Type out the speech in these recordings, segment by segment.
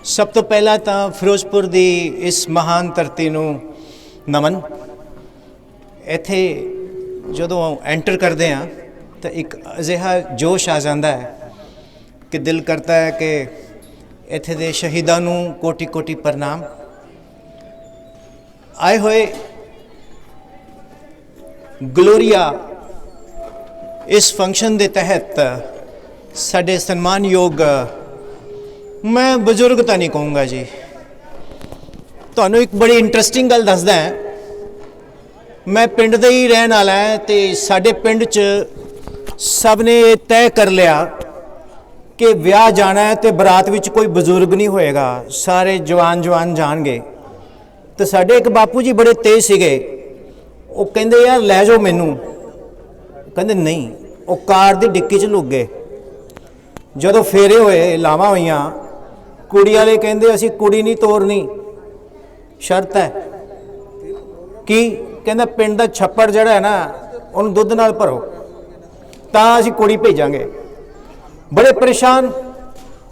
सब तो पहला तो फिरोजपुर की इस महान धरती नूं नमन। इत्थे जदों एंटर करते हैं तो एक अजिहा जोश आ जाता है कि दिल करता है कि इत्थे दे शहीदां नूं कोटि कोटि प्रणाम। आए हुए ग्लोरिया इस फंक्शन के तहत साडे सन्मानयोग, मैं बजुर्ग तो नहीं कहूँगा जी, तुहानूं एक बड़ी इंटरस्टिंग गल दसदा है। मैं पिंड दे ही रहन वाला है तो साडे पिंड च सब ने तय कर लिया कि विआह जाना है तो बरात विच कोई बजुर्ग नहीं होएगा, सारे जवान जवान जाणगे। तो साडे एक बापू जी बड़े तेज सीगे, वो कहंदे यार लै जाओ मैनू, कहंदे नहीं, वो कार दी डिक्की च लुक गए। जदों फेरे होए लावां होईयां, कुड़ी वाले कहंदे असीं कुड़ी नहीं तोरनी, शर्त है कि कहंदा पिंड दा छप्पड़ जिहड़ा है ना उहनूं दुੱਧ नाल भरो तां असीं कुड़ी भेजांगे। बड़े परेशान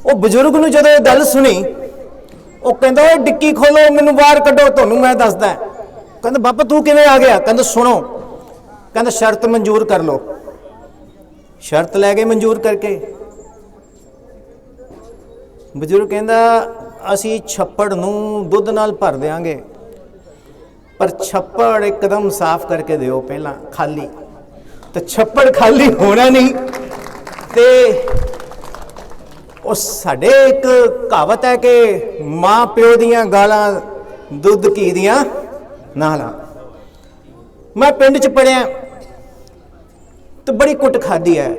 वो बजुर्ग नूं जदों गल सुनी, वो कहंदा ओए डिक्की खोलो, मैनूं बाहर कड्ढो, तुहानूं मैं दसदा। कहंदा बाबा तू किवें आ गया? कहंदा सुनो, कहंदा शर्त मंजूर कर लो। शर्त लै गए मंजूर करके। बजुर्ग कहंदा असीं छप्पड़ नूं दुੱਧ नाल भर देंगे, पर छप्पड़ एकदम साफ करके दिओ पहला, खाली। तो छप्पड़ खाली होना नहीं। तो उस साडे एक कहावत है कि माँ प्यो दियां गालां दुੱਧ घी दियां नालां। मैं पिंड च पढ़िया तो बड़ी कुट खाधी है।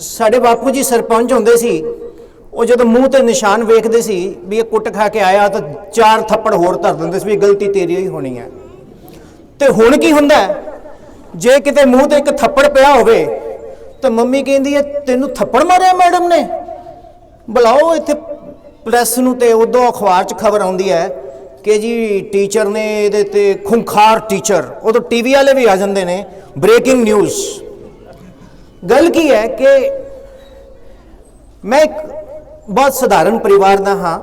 साडे बापू जी सरपंच होंदे सी, वो जो मूँह ते निशान वेखदे सी भी ये कुट खा के आया तो 4 थप्पड़ होर धर दिंदे सी भी गलती तेरी ही होनी है। तो हुण की हुंदा है, जे किते मूँह ते एक थप्पड़ पिया होवे तो मम्मी कहंदी है तैनूं थप्पड़ मारिया मैडम ने, बुलाओ इत्थे प्रेस नूं। ते उदों अखबार च खबर आउंदी है कि जी टीचर ने इहदे ते खुंखार टीचर, उदों टीवी वाले भी आ जांदे ने, ब्रेकिंग न्यूज़। गल की है कि मैं एक बहुत सधारण परिवार का हाँ,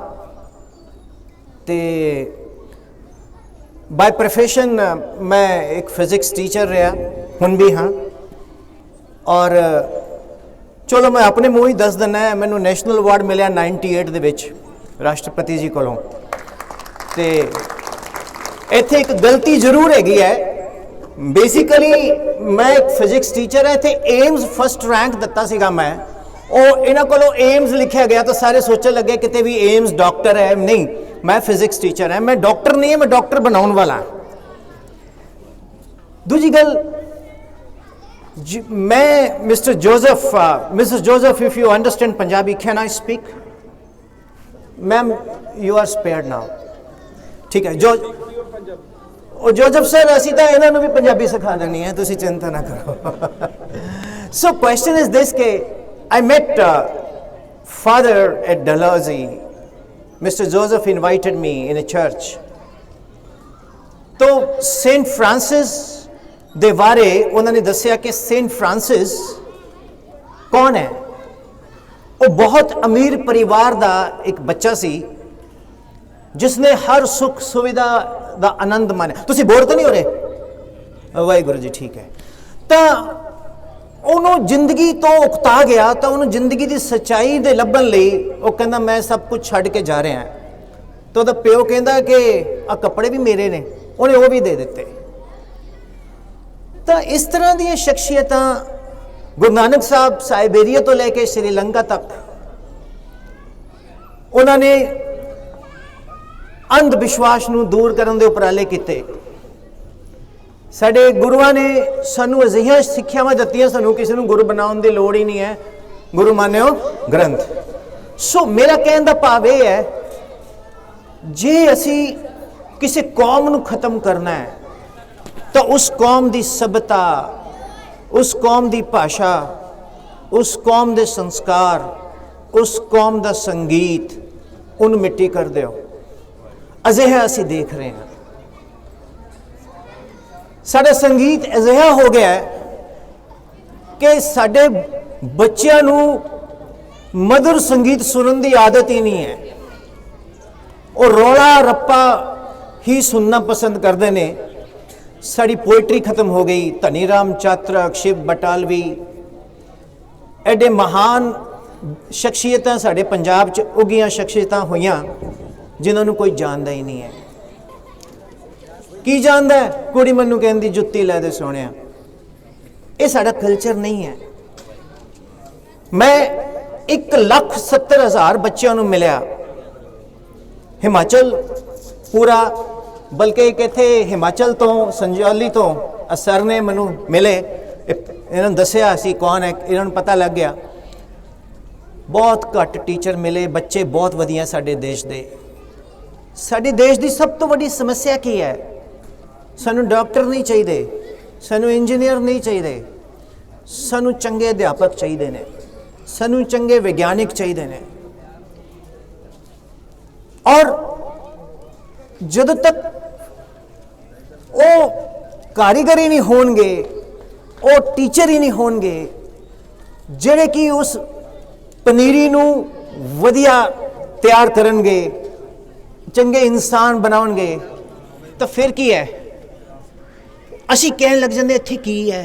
तो बाय प्रोफेशन मैं एक फिजिक्स टीचर रहा, हुण भी हाँ। और चलो मैं अपने मूँह ही दस दिना है, मैनू नैशनल अवार्ड मिले 98 दे विच राष्ट्रपति जी कोलों। तो इत्थे एक गलती जरूर हैगी है, बेसिकली मैं एक फिजिक्स टीचर है, इत्थे एम्स फस्ट रैंक दिता सीगा मैं, और इन्हां कोलों एम्स लिखा गया तो सारे सोचने लगे किते भी एम्स डॉक्टर है। नहीं, मैं फिजिक्स टीचर है, मैं डॉक्टर नहीं है, मैं डॉक्टर बनाने वाला। दूजी गल, मैं Mr Joseph, Mrs Joseph, if you understand Punjabi, can I speak? Ma'am you are spared now, ठीक है। जोसेफ सर, असीं तां इन्हां नूं भी पंजाबी सिखा देनी है, तुसीं चिंता ना करो। सो क्वेश्चन इज दिस के I met father at Dalhousie. Mr. Joseph invited me in a church. तो सेंट फ्रांसिस दे बारे उन्होंने दसिया कि सेंट फ्रांसिस कौन है। वो बहुत अमीर परिवार का एक बच्चा सी जिसने हर सुख सुविधा का आनंद माने। तुसीं बोर तो नहीं हो रहे? वाहिगुरू जी, ठीक है। तो उन्होंने जिंदगी तो उकता गया, तो उन्होंने जिंदगी की सच्चाई दे लभन लई वो कहंदा मैं सब कुछ छड़ के जा रहा। तो ਉਹਦਾ प्यो कहंदा कि आ कपड़े भी मेरे ने, उन्हें वो भी दे दिते। तो इस तरह दी शख्सियतां गुरु नानक साहब साइबेरिया तो लेके श्रीलंका तक उन्होंने अंध विश्वास नूं दूर करन दे उपराले कीते। साडे गुरुआं ने सानू अजिहियां सिक्ख्यावां दित्तियां, सानू किसी नूं गुरु बनाउण दी लोड़ ही नहीं है, गुरु मान्यो ग्रंथ। सो मेरा कहण दा भाव यह है, जे असी किसी कौम नूं खत्म करना है तो उस कौम दी सभ्यता, उस कौम दी भाषा, उस कौम दे संस्कार, उस कौम दा संगीत उन मिट्टी कर दिओ। अजिहा असी देख रहे हैं। साडा संगीत अजिहा हो गया है कि साडे बच्चों नूं मधुर संगीत सुनने की आदत ही नहीं है। वो रौला रप्पा ही सुनना पसंद करते ने। साड़ी पोइट्री खत्म हो गई। धनी राम चातरक, शिव बटालवी, एडे महान शख्सियतां साडे पंजाब च उगियां शख्सियतां होइयां जिन्होंने कोई जानता ही नहीं है। की जानता है? कुड़ी मैनू कहती जुत्ती लै दे सोने। ये साडा कल्चर नहीं है। मैं 1,70,000 बच्चों को मिलिया हिमाचल पूरा, बल्कि एक इत्थे हिमाचल तो संजाली तो सर ने मैनू मिले, इन्होंने दसिया सी कौन है, इन्होंने पता लग गया। बहुत घट टीचर मिले, बच्चे बहुत वधिया साडे देश दे। साडे देश की सब तो बड़ी समस्या की है? सानू डॉक्टर नहीं चाहिए, सानू इंजीनियर नहीं चाहिए, सानू चंगे अध्यापक चाहिए ने, सानू चंगे वैज्ञानिक चाहिए ने। और जदों तक वो कारीगर ही नहीं होणगे, वो टीचर ही नहीं होणगे जिहड़े कि उस पनीरी नू वधिया तैयार करनगे, चंगे इंसान बनाउणगे, तो फिर की है? असी कहन लग जाते इत्थे की है?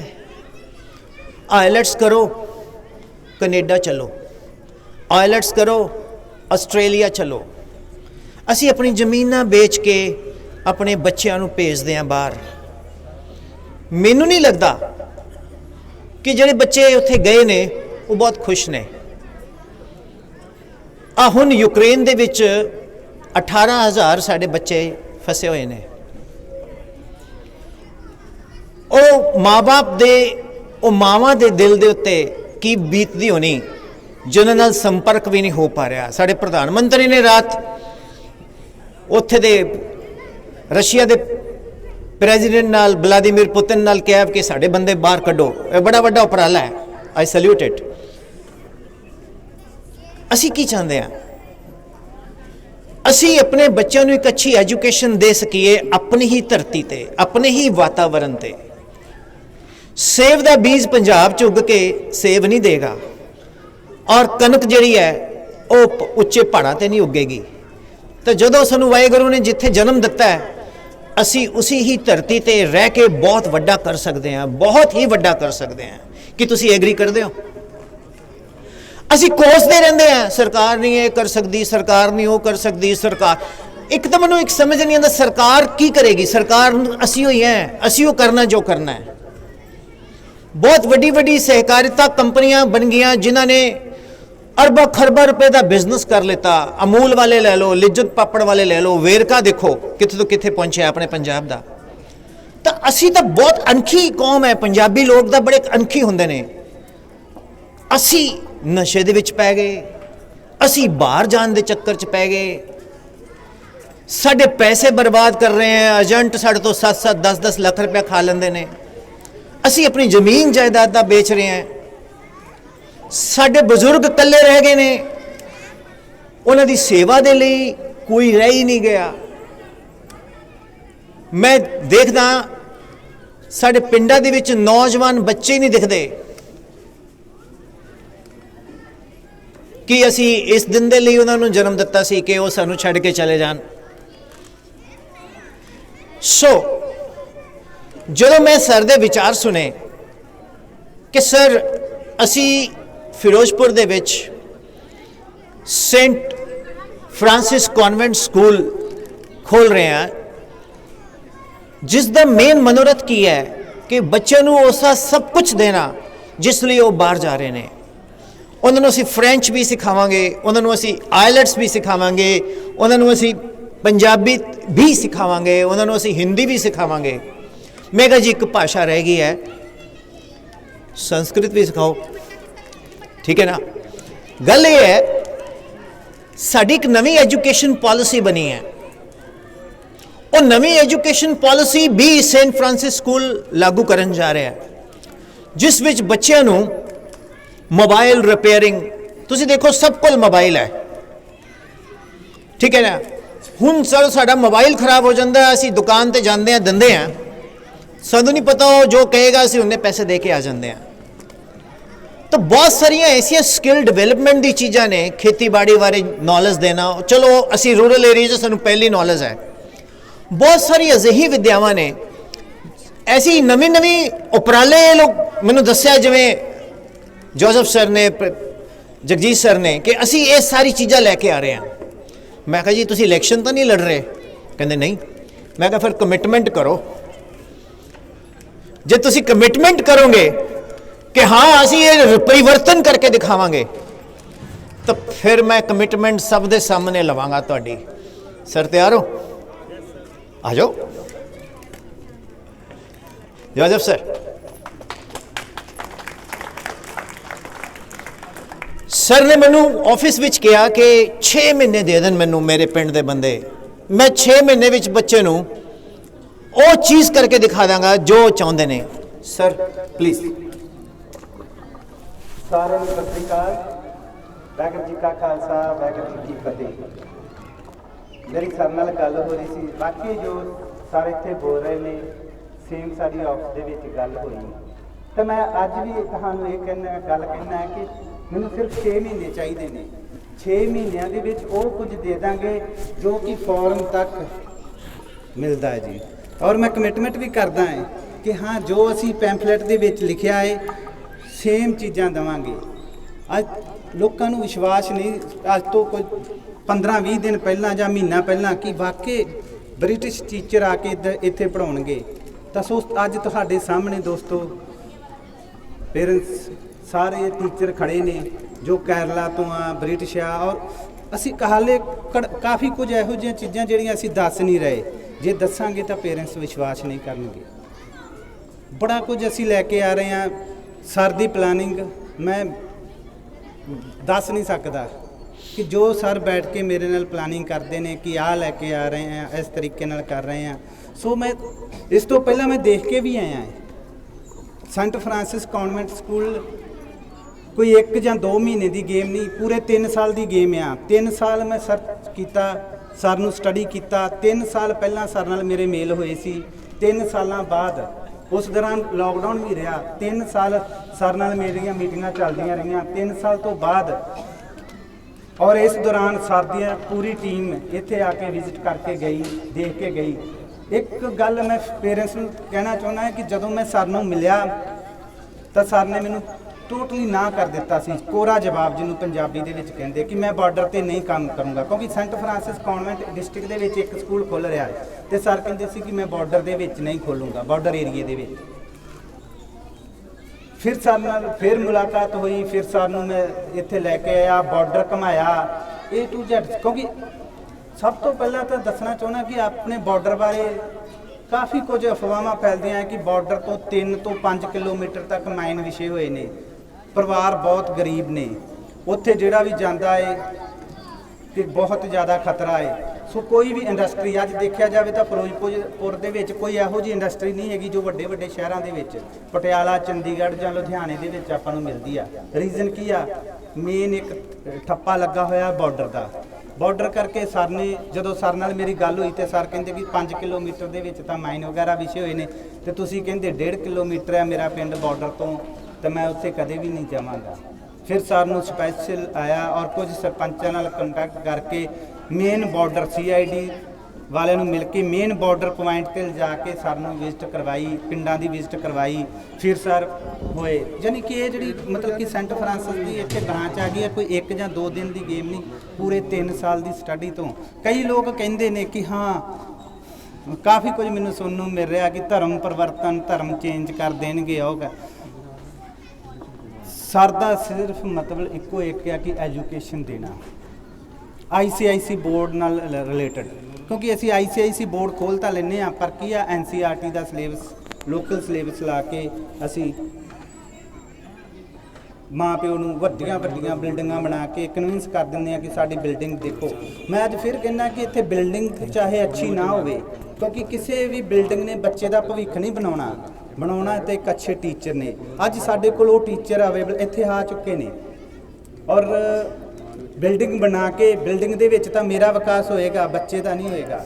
आइलैट्स करो कनेडा चलो, आइलैट्स करो आस्ट्रेलिया चलो। असी अपनी जमीनां बेच के अपने बच्चों को भेजते हैं बाहर। मैनू नहीं लगता कि जिहड़े बच्चे उत्थे गए ने वो बहुत खुश ने। हुण यूक्रेन दे विच 18,000 साडे बच्चे फसे हुए ने। ਉਹ माँ-बाप दे, ਉਹ मावां दे दिल दे उत्ते की बीतदी होनी जिन्हां नाल संपर्क भी नहीं हो पा रहा। साडे प्रधानमंत्री ने रात उत्थे दे रशिया दे प्रेजिडेंट नाल व्लादिमीर पुतिन नाल कहा कि साडे बंदे बाहर कड्डो। ये बड़ा वड्डा उपराला है, आई सैल्यूट इट। असी की चाहते हैं? असी अपने बच्चों को एक अच्छी एजुकेशन दे सकीए अपनी ही धरती ते, अपने ही वातावरण ते। सेब का बीज पंजाब च उग के सेब नहीं देगा, और कनक जिहड़ी है वो उच्चे पहाड़ां ते नहीं उगेगी। तो जदों सानू वाहिगुरू ने जिथे जन्म दिता है, असी उसी ही धरती ते रह के बहुत वड्डा कर सकते हैं, बहुत ही वड्डा कर सकते हैं। कि तुसी एग्री करते हो? असी कोसते रहते हैं सरकार नहीं ये कर सकती, सरकार नहीं वो कर सकती। सरकार एक तो मैनू एक समझ नहीं आता, सरकार की करेगी? सरकार असी हुई हैं, असी वो करना जो करना है। बहुत वड्डी वड्डी सहकारिता कंपनियां बन गई जिन्हों ने अरबों खरबों रुपए का बिजनेस कर लेता। अमूल वाले ले लो, लिज्जत पापड़ वाले ले लो, वेरका देखो कितने तो कितने पहुंचे अपने पंजाब का। तो असी तो बहुत अनखी कौम है, पंजाबी लोग तो बड़े अनखी होंदे ने। असी नशे दे विच पै गए, असी बाहर जान दे चक्कर च पै गए, साडे पैसे बर्बाद कर रहे हैं। एजेंट साडे तो 7-7 10-10 लाख रुपया खा लेंदे ने। असी अपनी जमीन जायदाद बेच रहे हैं। साडे बजुर्ग कल्ले रह गए ने, उन्हां दी सेवा दे लई कोई रह ही नहीं गया। मैं देखदा साडे पिंडां दे विच नौजवान बच्चे ही नहीं दिखदे कि असी इस दिन दे लई उन्हां नूं जन्म दिता सी कि वो सानूं छड्ड के चले जान। सो जदों मैं सर दे विचार सुने कि सर असी फिरोजपुर दे विच सेंट फ्रांसिस कॉन्वेंट स्कूल खोल रहे हैं, जिसका मेन मनोरथ की है कि बच्चों को उसका सब कुछ देना जिस लिए वो बाहर जा रहे हैं। उन्होंने असी फ्रेंच भी सिखावांगे, उन्होंने असी आइलैट्स भी सिखावांगे, उन्होंने असी पंजाबी भी सिखावांगे, उन्होंने असी हिंदी भी सिखावांगे। मैं कहा जी एक भाषा रह गई है, संस्कृत भी सिखाओ, ठीक है ना। गल ये है साड़ी एक नवी एजुकेशन पॉलिसी बनी है। और नवी एजुकेशन पॉलिसी भी सेंट फ्रांसिस स्कूल लागू करन जा रहा है, जिस विच बच्चों को मोबाइल रिपेयरिंग, तुसी देखो सब कुल मोबाइल है, ठीक है ना। हुण सर साडा मोबाइल खराब हो जाता है, असी दुकान ते जाते हैं दिंदे हैं, सानू नहीं पता जो कहेगा असी उन्हें पैसे दे के आ जाते हैं। तो बहुत सारिया ऐसिया स्किल डिवेलपमेंट दी चीज़ां ने, खेतीबाड़ी बारे नॉलेज देना, चलो असी रूरल एरिया सानू पहली नॉलेज है। बहुत सारी अजिही विद्यावां ने, ऐसी नवी नवी उपराले लोग मैनू दस्या, जिवें जोसेफ सर ने, जगजीत सर ने, कि असी ये सारी चीज़ां लैके आ रहे हैं। मैं कहा जी तुसी इलैक्शन तो नहीं लड़ रहे? कहते नहीं। मैं कहा फिर कमिटमेंट करो। जे तुसी कमिटमेंट करोगे कि हाँ असी ये परिवर्तन करके दिखावांगे, तो फिर मैं कमिटमेंट सब दे सामने लवांगा तुहाडी। सर तैयार हो? आ जाओ। जोसेफ सर, सर ने मैनू ऑफिस विच कहा कि 6 महीने दे देन मैनू मेरे पिंड दे बंदे, मैं 6 महीने विच बच्चे नू वो चीज़ करके दिखा दांगा जो चाहते ने। Sir please. सारे सत श्री अकाल। वाहिगुरू जी का खालसा, वाहिगुरू जी की फतेह। मेरी सर नाल गल हो रही सी, बाकी जो सारे इत्थे बोल रहे ने सेम साडी ऑफिस दे विच गल होई, तो मैं अज भी तुहानूं ये गल कहना है कि मैनूं सिर्फ 6 महीने चाहिए ने। 6 महीनों दे विच वो कुछ दे देंगे जो कि फौरन तक मिलता है जी। और मैं कमिटमेंट भी करदा है कि हाँ जो असी पैंफलेट दे विच लिखिया है सेम चीज़ां देवांगे। अज लोगों को विश्वास नहीं, अज तो कोई 15-20 दिन पहला या महीना पहला कि वाकई ब्रिटिश टीचर आके इत्थे पढ़ाउणगे। तो सो अज तुहाडे सामने दोस्तों पेरेंट्स सारे टीचर खड़े ने जो केरला तो आ, ब्रिटिश आ, और असी हाले काफ़ी कुछ इहो जिहियां चीज़ां जिहड़ियां असी दस नहीं रहे, जे दसांगे तो पेरेंट्स विश्वास नहीं करनगे। बड़ा कुछ असी लैके आ रहे हैं। सर दी प्लानिंग मैं दस नहीं सकता कि जो सर बैठ के मेरे नाल प्लानिंग करते हैं कि आ लैके आ रहे हैं, इस तरीके नाल कर रहे हैं। सो मैं इस तो पहला मैं देख के भी आया है। सेंट फ्रांसिस कॉन्वेंट स्कूल कोई 1 या 2 महीने की गेम नहीं, पूरे 3 साल की गेम आ। 3 साल मैं सर्च किया, सर नूं स्टडी किया। 3 साल पहला सर नाल मेरे मेल होए सी। 3 साल बाद उस दौरान लॉकडाउन भी रहा। 3 साल सर नाल मेरियां मीटिंगां चलदियां रहियां। 3 साल तो बाद और इस दौरान सर दी पूरी टीम इत्थे आके विजिट करके गई, देख के गई। एक गल मैं पेरेंट्स नूं कहना चाहुंदा है कि जदों मैं सर नूं मिलिया तो सर ने मैनूं टोटली ना कर दिता सी, कोरा जवाब जिन्होंने पंजाबी दे विच कहंदे कि मैं बॉर्डर ते नहीं काम करूँगा, क्योंकि सेंट फ्रांसिस कॉन्वेंट डिस्ट्रिक्ट दे विच एक स्कूल खुल रहा है तो सर कहंदे सी कि मैं बॉर्डर दे विच नहीं खोलूँगा, बॉर्डर एरिए दे विच। फिर सर नाल फिर मुलाकात हुई, फिर सर नूं मैं इत्थे लैके आया, बॉर्डर घुमाया A to Z। क्योंकि सब तो पहला तो दसना चाहना कि अपने बॉर्डर बारे काफ़ी कुछ अफवाहां फैलदियां हैं कि बॉर्डर तो 3 तो 5 किलोमीटर तक माइन विछे हुए ने, परिवार बहुत गरीब ने, उत्थे जिहड़ा भी जाता है कि बहुत ज़्यादा खतरा है। सो कोई भी इंडस्ट्री अज देखा जाए तो फिरोजपुर दे विच कोई इहो जी इंडस्ट्री नहीं हैगी जो वड्डे वड्डे शहरों दे विच पटियाला, चंडीगढ़ जां लुधियाने दे विच आपां नूं मिलदी आ। रीजन की आ? मेन एक ठप्पा लगा होया बॉर्डर का। बॉर्डर करके सर ने जदों सर नाल मेरी गल हुई तो सर कहंदे कि 5 किलोमीटर दे विच तां माइन वगैरह विछे हुए ने ते तुसीं कहंदे 1.5 किलोमीटर है मेरा पिंड बॉर्डर तो मैं उत्थे कदे भी नहीं जावांगा। फिर सर नूं स्पैशल आया और कुछ सरपंचां नाल कंटैक्ट करके मेन बॉर्डर CID वाले नूं मिल के मेन बॉर्डर पॉइंट ते जाके सर नूं विजिट करवाई, पिंडां दी विजिट करवाई। फिर सर होए, यानी कि ये जिहड़ी मतलब कि सेंट फ्रांसिस दी इत्थे ब्रांच आ गई है, कोई 1 या 2 दिन की गेम नहीं, पूरे 3 साल की स्टडी तो। कई लोग कहंदे ने कि हाँ काफ़ी कुछ मैनूं सुनन नूं मिल रहा कि धर्म परिवर्तन, धर्म चेंज कर देणगे। सर दा सिर्फ मतलब इक्को एक है कि एजुकेशन देना, ICIC बोर्ड नाल रिलेटेड, क्योंकि असी ICIC बोर्ड खोल तो लेने पर की आ NCERT का सिलेबस लोकल सिलेबस ला के असी माँ प्यो नूं वड्डियां वड्डियां बिल्डिंगां बना के कन्विंस कर दिंदे कि साडी बिल्डिंग देखो। मैं अज फिर कहना कि इत्थे बिल्डिंग चाहे अच्छी ना होवे, क्योंकि किसी भी बिल्डिंग ने बच्चे का भविख नहीं बनाउणा तो एक अच्छे टीचर ने। अज साडे कोल वो टीचर अवेलेबल इत्थे आ चुके ने, और बिल्डिंग बना के बिल्डिंग दे विच तां मेरा विकास होएगा, बच्चे का नहीं होएगा।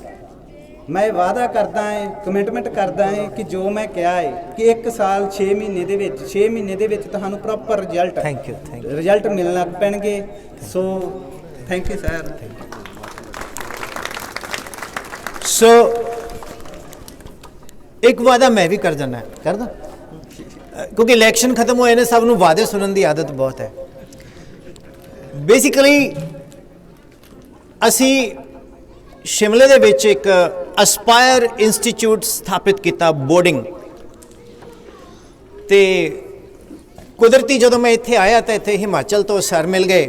मैं वादा करदा है, कमिटमेंट करदा है कि जो मैं कहा है कि 1 साल 6 महीने दे विच 6 महीने दे विच तुहानू proper result thank you result मिलण लग पैणगे। So thank you sir. So एक वादा मैं भी कर जाना कर दा, क्योंकि इलैक्शन खत्म होए ने, सब नूं वादे सुनन की आदत बहुत है। बेसिकली असी शिमले दे विच एक अस्पायर इंस्टीट्यूट स्थापित किया बोर्डिंग ते कुदरती जदों मैं इत्थे आया तो इत्थे हिमाचल तो सर मिल गए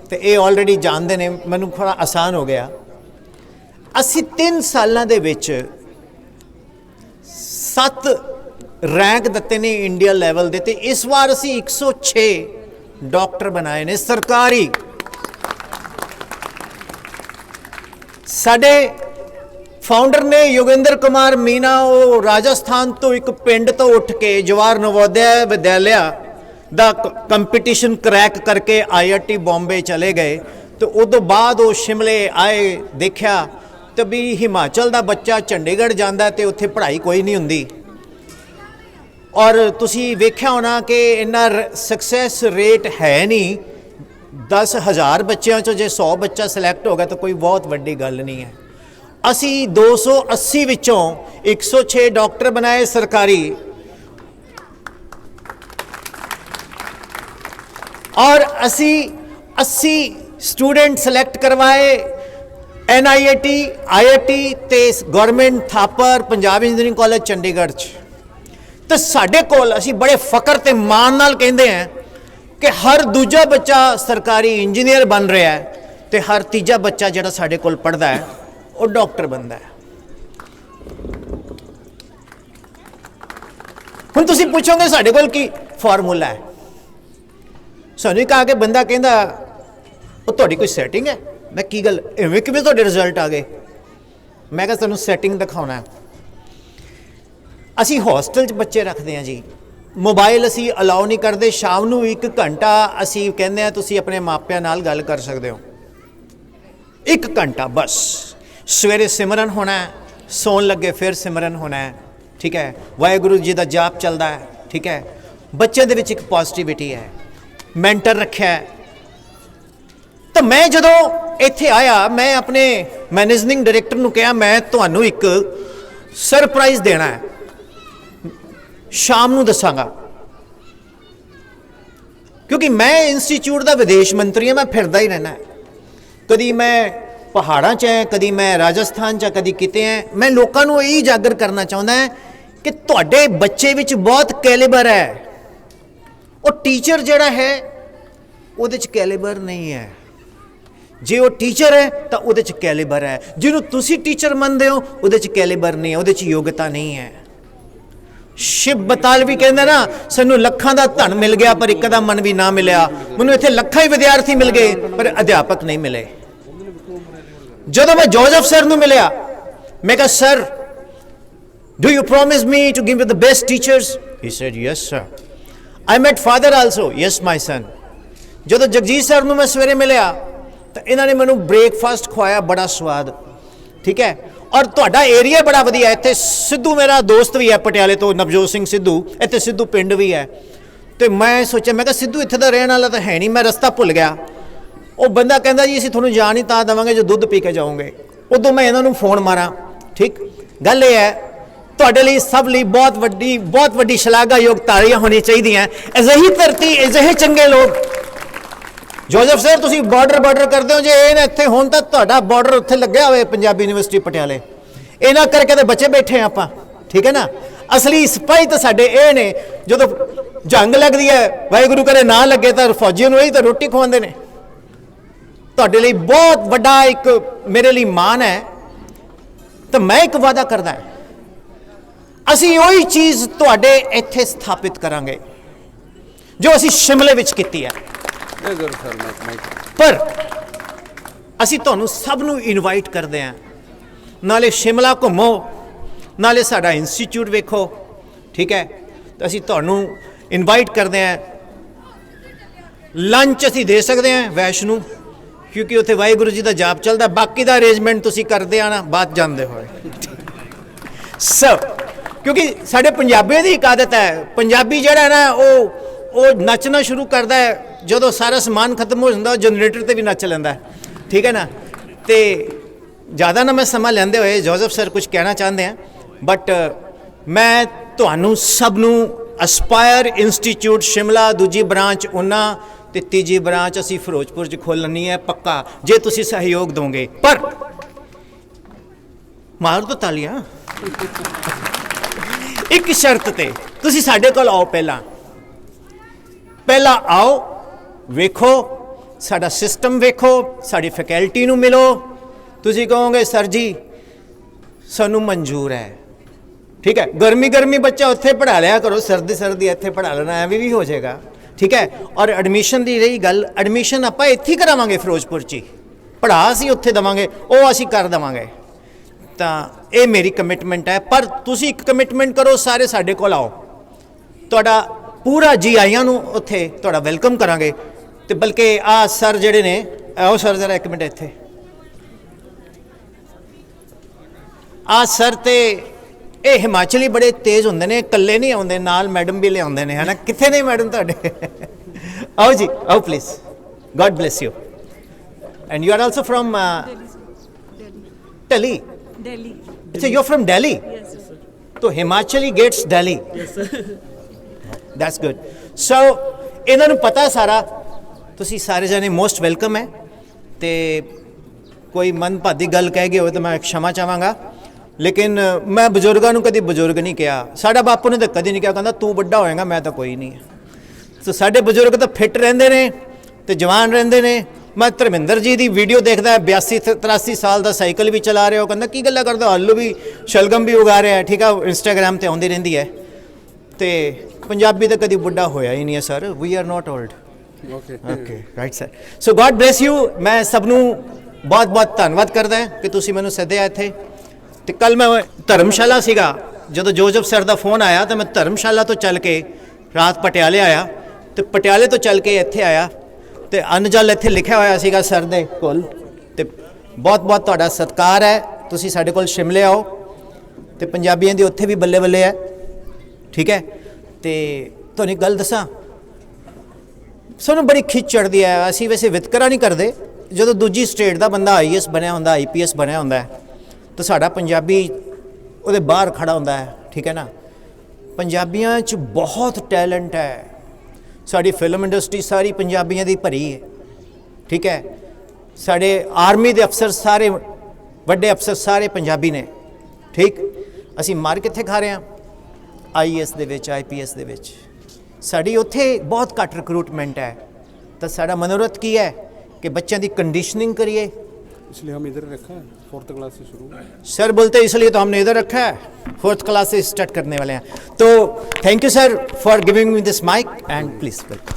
तो ये ऑलरेडी जानते हैं, मैनू थोड़ा आसान हो गया। असी 3 सालों दे विच 7 रैंक दिते ने इंडिया लैवल दे, ते इस बार असी 106 डॉक्टर बनाए ने सरकारी। साडे फाउंडर ने योगेंद्र कुमार मीना, वो राजस्थान तो एक पिंड तो उठ के जवाहर नवोदय विद्यालय दा कंपीटिशन क्रैक करके IIT बॉम्बे चले गए। तो उदों बाद वो शिमले आए, देखा तो भी हिमाचल का बच्चा चंडीगढ़ जाता तो उत्थे पढ़ाई कोई नहीं हुंदी। और तुसी वेख्या होना कि इन्ना सक्सैस रेट है नहीं। 10,000 बच्चों चो जे 100 बच्चा सिलैक्ट हो गया तो कोई बहुत वड्डी गल नहीं है। असी 280 विचों 106 डॉक्टर बनाए सरकारी, और असी 80 स्टूडेंट सिलैक्ट करवाए NIT IIT ते government Thapar Punjab engineering college Chandigarh च। तो साडे कोल असी बड़े फकर ते मान नाल कहंदे हैं कि हर दूजा बच्चा सरकारी इंजीनियर बन रहा है, तो हर तीजा बच्चा जिहड़ा साडे कोल पढ़दा है वो डॉक्टर बनता है। हुण तुसीं पुछोगे साडे कोल की फार्मूला है। सानूं कहा कि बंदा कहंदा वो तुहाडी कोई सैटिंग है। मैं की गल इवें किवें तुहाडे रिजल्ट आ गए? मैं कहा तुहानूं सैटिंग दिखाउणा है। असी हॉस्टल च बच्चे रखते हैं जी, मोबाइल असी अलाउ नहीं करते। शाम नूं 1 घंटा असी कहंदे आ तुसीं अपने मापिਆਂ नाल गल कर सकते हो, 1 घंटा बस। सवेरे सिमरन होना है, सौन लगे फिर सिमरन होना है, ठीक है। वाहिगुरू जी का जाप चलता है, ठीक है। बच्चे दे विच एक पॉजिटिविटी है, मैंटर रखा है। तो मैं जदों इत्थे आया, मैं अपने मैनेजिंग डायरैक्टर नूं कहा मैं तुहानूं एक सरप्राइज़ देना है, शाम नूं दसांगा। क्योंकि मैं इंस्टीट्यूट का विदेश मंत्री हाँ, मैं फिरदा ही रहना है। कदी मैं पहाड़ां च है, कदी मैं राजस्थान च, कदी किते हैं। मैं लोगों को यही उजागर करना चाहता है कि तुहाडे बच्चे विच बहुत कैलिबर है, और टीचर जिहड़ा है उहदे च कैलिबर नहीं है। जे वो टीचर है तो उहदे च कैलिबर है, जिन्हों तुसी टीचर मनदे हो उहदे च कैलिबर नहीं है, उहदे च योग्यता नहीं है। शिव बतालवी कहंदा ना, सानू लखां दा धन मिल गया पर एक दा मन भी ना मिलिया। मैनूं इत्थे लखां ही विद्यार्थी मिल गए पर अध्यापक नहीं मिले। जदों मैं जोसेफ सर नूं मिलिया, मैं कहा sir do you promise me to give you the best teachers? He said yes sir. I met father also, yes my son. जदों जगजीत सर नूं मैं सवेरे मिलिया तो इन्होंने मैनू ब्रेकफास्ट खवाया बड़ा स्वाद, ठीक है। और तुहाडा एरिया बड़ा वधिया है। इत्थे सिद्धू मेरा दोस्त भी है पटियाले तो, नवजोत सिंह सिद्धू, इत्थे सिद्धू पिंड भी है। तो मैं सोचा, मैं कहा सिद्धू इत्थे दा रहने वाला तो है नहीं, मैं रस्ता भुल गया। वो बंदा कहता जी असीं तुहानूं जान ही तां देवांगे जो दुੱਧ पी के जाओगे। उदों मैं इन्हां नूं फोन मारा, ठीक गल ये है तुहाडे लई सब लई बहुत वड्डी शलाघायोग ताड़ियां होनी चाहिए। अजिही धरती, अजिहे चंगे लोग। जोसेफ सर तुसीं बॉर्डर करते हो, जे ये ना इत्थे होण तां तुहाडा बॉर्डर उत्थे लग्गिया होवे पंजाबी यूनिवर्सिटी पटियाले। इन्हां करके तो बच्चे बैठे आपां, ठीक है ना। असली सिपाही तो साडे ये ने, जदों जंग लगदी है वाहिगुरू करे ना लगे तो फौजियों नूं ही तो रोटी खवाउंदे ने। तुहाडे लई बहुत वड्डा एक मेरे लिए मान है। तो मैं एक वादा करदा है, असीं ओही चीज़ तुहाडे इत्थे स्थापित करांगे जो असीं शिमले विच कीती है। पर असी तुहानूं सब नूं इनवाइट करते हैं, नाले शिमला घूमो, नाले साडा इंस्टीट्यूट वेखो, ठीक है। तो असी तुहानूं इनवाइट करते हैं। लंच असी दे सकते हैं वैष्णो, क्योंकि उत्थे वाहिगुरू जी का जाप चलता। बाकी का अरेंजमेंट तुसी करते आना बात जानते होए। ਸੋ ਕਿਉਂਕਿ ਸਾਡੇ ਪੰਜਾਬੀਆਂ ਦੀ ਇੱਕ ਆਦਤ ਹੈ, ਪੰਜਾਬੀ ਜਿਹੜਾ ਨਾ ਉਹ ਨੱਚਣਾ ਸ਼ੁਰੂ ਕਰਦਾ ਹੈ ਜਦੋਂ ਸਾਰਾ ਸਮਾਨ ਖਤਮ ਹੋ ਜਾਂਦਾ, ਉਹ ਜਨਰੇਟਰ ਤੇ ਵੀ ਨੱਚ ਲੈਂਦਾ ਹੈ, ਠੀਕ ਹੈ ਨਾ। ਤੇ ਜ਼ਿਆਦਾ ਨਾ ਮੈਂ ਸਮਾਂ ਲੈਂਦੇ ਹੋਏ ਜੋਸਫ ਸਰ ਕੁਝ ਕਹਿਣਾ ਚਾਹੁੰਦੇ ਆ, ਬਟ ਮੈਂ ਤੁਹਾਨੂੰ ਸਭ ਨੂੰ ਅਸਪਾਇਰ ਇੰਸਟੀਚਿਊਟ ਸ਼ਿਮਲਾ ਦੂਜੀ ਬ੍ਰਾਂਚ ਉਹਨਾਂ ਤੇ ਤੀਜੀ ਬ੍ਰਾਂਚ ਅਸੀਂ ਫਿਰੋਜ਼ਪੁਰ 'ਚ ਖੋਲਣੀ ਹੈ ਪੱਕਾ, ਜੇ ਤੁਸੀਂ ਸਹਿਯੋਗ ਦੋਗੇ। ਪਰ ਮਾਰ ਦੋ ਤਾਲੀਆਂ। ਇੱਕ ਸ਼ਰਤ ਤੇ, ਤੁਸੀਂ ਸਾਡੇ ਕੋਲ ਆਓ, ਪਹਿਲਾਂ ਆਓ, ਵੇਖੋ ਸਾਡਾ ਸਿਸਟਮ, ਵੇਖੋ ਸਾਡੀ ਫੈਕਲਟੀ ਨੂੰ ਮਿਲੋ। ਤੁਸੀਂ ਕਹੋਗੇ ਸਰ ਜੀ ਸਾਨੂੰ ਮਨਜ਼ੂਰ ਹੈ, ਠੀਕ ਹੈ, ਗਰਮੀ ਬੱਚਾ ਉੱਥੇ ਪੜ੍ਹਾ ਲਿਆ ਕਰੋ, ਸਰਦੀ ਇੱਥੇ ਪੜ੍ਹਾ ਲੈਣਾ, ਐਵੇਂ ਵੀ ਹੋ ਜਾਏਗਾ, ਠੀਕ ਹੈ। ਔਰ ਐਡਮਿਸ਼ਨ ਦੀ ਰਹੀ ਗੱਲ, ਐਡਮਿਸ਼ਨ ਆਪਾਂ ਇੱਥੇ ਹੀ ਕਰਾਵਾਂਗੇ ਫਿਰੋਜ਼ਪੁਰ 'ਚ ਹੀ, ਪੜ੍ਹਾ ਅਸੀਂ ਉੱਥੇ ਦੇਵਾਂਗੇ, ਉਹ ਅਸੀਂ ਕਰ ਦੇਵਾਂਗੇ। ਤਾਂ ਇਹ ਮੇਰੀ ਕਮਿਟਮੈਂਟ ਹੈ। ਪਰ ਤੁਸੀਂ ਇੱਕ ਕਮਿਟਮੈਂਟ ਕਰੋ, ਸਾਰੇ ਸਾਡੇ ਕੋਲ ਆਓ, ਤੁਹਾਡਾ ਪੂਰਾ ਜੀ ਆਇਆਂ ਨੂੰ ਉੱਥੇ ਤੁਹਾਡਾ ਵੈਲਕਮ ਕਰਾਂਗੇ। ਤੇ ਬਲਕਿ ਆਹ ਸਰ ਜਿਹੜੇ ਨੇ, ਆਓ ਸਰ ਜ਼ਰਾ ਇੱਕ ਮਿੰਟ ਇੱਥੇ, ਆਹ ਸਰ ਤੇ ਇਹ ਹਿਮਾਚਲੀ ਬੜੇ ਤੇਜ਼ ਹੁੰਦੇ ਨੇ, ਇਕੱਲੇ ਨਹੀਂ ਆਉਂਦੇ, ਨਾਲ ਮੈਡਮ ਵੀ ਲਿਆਉਂਦੇ ਨੇ, ਹੈ ਨਾ। ਕਿੱਥੇ ਨੇ ਮੈਡਮ ਤੁਹਾਡੇ? ਆਓ ਜੀ, ਆਓ please. God bless you. And you are also from Delhi? Delhi. So you're from Delhi? Yes, sir. So Himachali gets Delhi. Yes, sir. That's good. So ਇਹਨਾਂ ਨੂੰ ਪਤਾ ਸਾਰਾ, ਤੁਸੀਂ ਸਾਰੇ ਜਣੇ ਮੋਸਟ ਵੈਲਕਮ ਹੈ। ਤੇ ਕੋਈ ਮਨਭਾਦੀ ਗੱਲ ਕਹਿ ਗਏ ਹੋਵੇ ਤਾਂ ਮੈਂ क्षमा ਚਾਹਾਂਗਾ, ਲੇਕਿਨ ਮੈਂ ਬਜ਼ੁਰਗਾਂ ਨੂੰ ਕਦੀ ਬਜ਼ੁਰਗ ਨਹੀਂ ਕਿਹਾ। ਸਾਡਾ ਬਾਪੂ ਨੇ ਤਾਂ ਕਦੀ ਨਹੀਂ ਕਿਹਾ, ਕਹਿੰਦਾ ਤੂੰ ਵੱਡਾ ਹੋਏਗਾ, ਮੈਂ ਤਾਂ ਕੋਈ ਨਹੀਂ। ਸੋ ਸਾਡੇ ਬਜ਼ੁਰਗ ਤਾਂ ਫਿੱਟ ਰਹਿੰਦੇ ਨੇ ਤੇ ਜਵਾਨ ਰਹਿੰਦੇ ਨੇ। ਮੈਂ ਧਰਮਿੰਦਰ ਜੀ ਦੀ ਵੀਡੀਓ ਦੇਖਦਾ, 82-83 ਸਾਲ ਦਾ ਸਾਈਕਲ ਵੀ ਚਲਾ ਰਿਹਾ, ਉਹ ਕਹਿੰਦਾ ਕੀ ਗੱਲਾਂ ਕਰਦੇ ਹੋ, ਆਲੂ ਵੀ ਸ਼ਲਗਮ ਵੀ ਉਗਾ ਰਿਹਾ, ਠੀਕ ਆ, ਇੰਸਟਾਗ੍ਰਾਮ ਤੇ ਆਉਂਦੀ ਰਹਿੰਦੀ ਹੈ। ਤੇ ਪੰਜਾਬੀ ਤਾਂ ਕਦੀ ਬੁੱਢਾ ਹੋਇਆ ਹੀ ਨਹੀਂ ਹੈ sir, we are not old. Okay right sir. So God bless you. ਮੈਂ ਸਭ ਨੂੰ ਬਹੁਤ ਧੰਨਵਾਦ ਕਰਦਾ ਕਿ ਤੁਸੀਂ ਮੈਨੂੰ ਸੱਦਿਆ ਇੱਥੇ। ਤੇ ਕੱਲ ਮੈਂ ਧਰਮਸ਼ਾਲਾ ਸੀਗਾ, ਜਦੋਂ ਜੋਸਫ ਸਰ ਦਾ ਫੋਨ ਆਇਆ ਤਾਂ ਮੈਂ ਧਰਮਸ਼ਾਲਾ ਤੋਂ ਚੱਲ ਕੇ ਰਾਤ ਪਟਿਆਲੇ ਆਇਆ, ਤੇ ਪਟਿਆਲੇ ਤੋਂ ਚੱਲ ਕੇ ਇੱਥੇ ਆਇਆ, ਤੇ ਅਨਜਲ ਇੱਥੇ ਲਿਖਿਆ ਹੋਇਆ ਸੀਗਾ ਸਰ ਦੇ ਕੋਲ। ਤੇ ਬਹੁਤ ਤੁਹਾਡਾ ਸਤਿਕਾਰ ਹੈ, ਤੁਸੀਂ ਸਾਡੇ ਕੋਲ ਸ਼ਿਮਲੇ ਆਓ। ਤੇ ਪੰਜਾਬੀਆਂ ਦੀ ਉੱਥੇ ਵੀ ਬੱਲੇ ਬੱਲੇ ਹੈ, ਠੀਕ ਹੈ। ਤੇ ਤੁਹਾਨੂੰ ਇੱਕ ਗੱਲ ਦੱਸਾਂ, ਸਾਨੂੰ ਬੜੀ ਖਿੱਚ ਚੜ੍ਹਦੀ ਹੈ। ਅਸੀਂ ਵੈਸੇ ਵਿਤਕਰਾ ਨਹੀਂ ਕਰਦੇ, ਜਦੋਂ ਦੂਜੀ ਸਟੇਟ ਦਾ ਬੰਦਾ IAS ਬਣਿਆ ਹੁੰਦਾ, IPS ਬਣਿਆ ਹੁੰਦਾ ਤਾਂ ਸਾਡਾ ਪੰਜਾਬੀ ਉਹਦੇ ਬਾਹਰ ਖੜਾ ਹੁੰਦਾ ਹੈ, ਠੀਕ ਹੈ ਨਾ। ਪੰਜਾਬੀਆਂ 'ਚ ਬਹੁਤ ਟੈਲੈਂਟ ਹੈ, ਸਾਡੀ ਫਿਲਮ ਇੰਡਸਟਰੀ ਸਾਰੀ ਪੰਜਾਬੀਆਂ ਦੀ ਭਰੀ ਹੈ, ਠੀਕ ਹੈ। ਸਾਡੇ ਆਰਮੀ ਦੇ ਅਫਸਰ ਸਾਰੇ, ਵੱਡੇ ਅਫਸਰ ਸਾਰੇ ਪੰਜਾਬੀ ਨੇ, ਠੀਕ। ਅਸੀਂ ਮਾਰ ਕਿੱਥੇ ਖਾ ਰਹੇ ਹਾਂ? IAS ਦੇ ਵਿੱਚ, IPS ਦੇ ਵਿੱਚ। ਸਾਡੀ ਉੱਥੇ ਬਹੁਤ ਘੱਟ ਰਿਕਰੂਟਮੈਂਟ ਹੈ। ਤਾਂ ਸਾਡਾ ਮਨੋਰਥ ਕੀ ਹੈ कि बच्चों की कंडीशनिंग करिए, इसलिए हम इधर रखा है, 4th क्लास से शुरू। सर बोलते इसलिए तो हमने इधर रखा है, 4th क्लास से स्टार्ट करने वाले हैं। तो thank you sir for giving me this mic and please welcome.